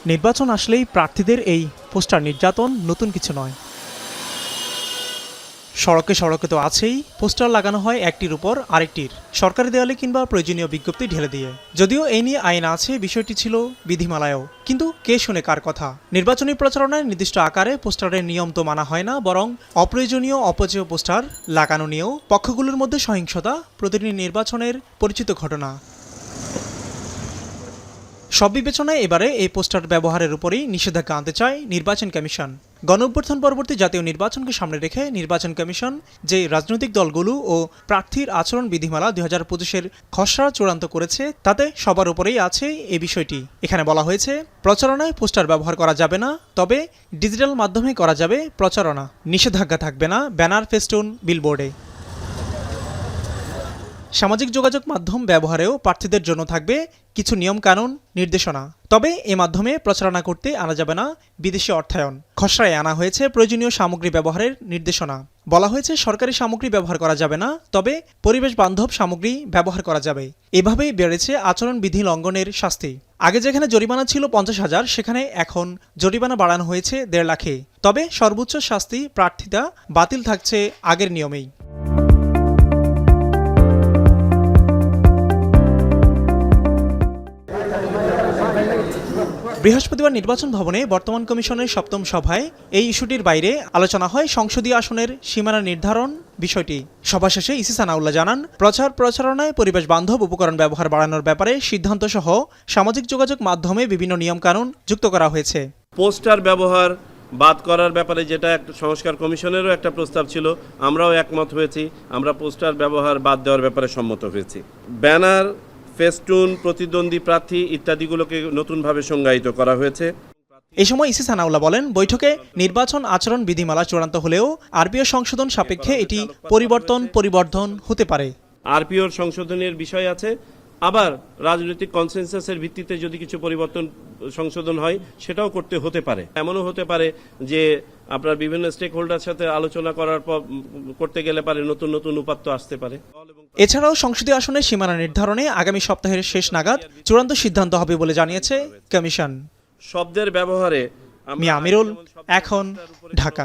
নির্বাচন আসলেই প্রার্থীদের এই পোস্টার নির্যাতন নতুন কিছু নয়। সড়কে সড়কে তো আছেই, পোস্টার লাগানো হয় একটির উপর আরেকটির, সরকারি দেওয়ালে কিংবা প্রয়োজনীয় বিজ্ঞপ্তি ঢেলে দিয়ে। যদিও এই নিয়ে আইন আছে, বিষয়টি ছিল বিধিমালায়ও, কিন্তু কে শুনে কার কথা। নির্বাচনী প্রচারণায় নির্দিষ্ট আকারে পোস্টারের নিয়ম তো মানা হয় না, বরং অপ্রয়োজনীয় অপচয় পোস্টার লাগানো নিয়েও পক্ষগুলোর মধ্যে সহিংসতা প্রতিটি নির্বাচনের পরিচিত ঘটনা। সব বিবেচনায় এবারে এই পোস্টার ব্যবহারের উপরই নিষেধাজ্ঞা আনতে চায় নির্বাচন কমিশন। গণঅভ্যুত্থান পরবর্তী জাতীয় নির্বাচনকে সামনে রেখে নির্বাচন কমিশন যে রাজনৈতিক দলগুলো ও প্রার্থীর আচরণ বিধিমালা 2025-এর খসড়া চূড়ান্ত করেছে, তাতে সবার উপরেই আছে এই বিষয়টি। এখানে বলা হয়েছে, প্রচারণায় পোস্টার ব্যবহার করা যাবে না, তবে ডিজিটাল মাধ্যমে করা যাবে প্রচারণা। নিষেধাজ্ঞা থাকবে না ব্যানার, ফেস্টুন, বিলবোর্ডে। সামাজিক যোগাযোগ মাধ্যম ব্যবহারেও প্রার্থীদের জন্য থাকবে কিছু নিয়মকানুন, নির্দেশনা। তবে এ মাধ্যমে প্রচারণা করতে আনা যাবে না বিদেশি অর্থায়ন। খসড়ায় আনা হয়েছে প্রয়োজনীয় সামগ্রী ব্যবহারের নির্দেশনা। বলা হয়েছে, সরকারি সামগ্রী ব্যবহার করা যাবে না, তবে পরিবেশ বান্ধব সামগ্রী ব্যবহার করা যাবে। এভাবেই বেড়েছে আচরণ বিধি লঙ্ঘনের শাস্তি। আগে যেখানে জরিমানা ছিল 50,000, সেখানে এখন জরিমানা বাড়ানো হয়েছে 1.5 লাখে। তবে সর্বোচ্চ শাস্তি প্রার্থিতা বাতিল থাকছে আগের নিয়মেই। বৃহস্পতিবার নির্বাচন ভবনে বর্তমান কমিশনের 7ম সভায় এই ইস্যুটির বাইরে আলোচনা হয় সংসদীয় আসনের সীমানা নির্ধারণ বিষয়টি। সভা শেষে ইসি সানাউল্লাহ জানান, প্রচারণায় পরিবেশ বান্ধব উপকরণ ব্যবহার বাড়ানোর ব্যাপারে সিদ্ধান্ত সহ সামাজিক যোগাযোগ মাধ্যমে বিভিন্ন নিয়মকানুন যুক্ত করা হয়েছে। পোস্টার ব্যবহার বাদ করার ব্যাপারে যেটা একটা সংস্কার কমিশনেরও একটা প্রস্তাব ছিল, আমরাও একমত হয়েছি। আমরা পোস্টার ব্যবহার বাদ দেওয়ার ব্যাপারে সম্মত হয়েছি। ব্যানার, ফেস্টুন, প্রতিদ্বন্দ্বী প্রার্থী ইত্যাদিগুলোকে নতুনভাবে সংজ্ঞায়িত করা হয়েছে। এ সময় ইসি সানাউল্লাহ বলেন, বৈঠকে নির্বাচন আচরণ বিধিমালা চূড়ান্ত হলেও আরপিও সংশোধন সাপেক্ষে এটি পরিবর্ধন হতে পারে। আরপিওর সংশোধনের বিষয় আছে, আবার রাজনৈতিক কনসেনসাসের ভিত্তিতে যদি কিছু সংশোধন হয় সেটাও হতে পারে। এমনও হতে পারে যে আপনার বিভিন্ন স্টেক হোল্ডার সাথে আলোচনা করতে গেলে পারে নতুন উপাত্ত আসতে পারে। এছাড়াও সংসদীয় আসনের সীমানা নির্ধারণে আগামী সপ্তাহের শেষ নাগাদ চূড়ান্ত সিদ্ধান্ত হবে বলে জানিয়েছে কমিশন। শব্দের ব্যবহারে মিয়া আমিরুল, এখন, ঢাকা।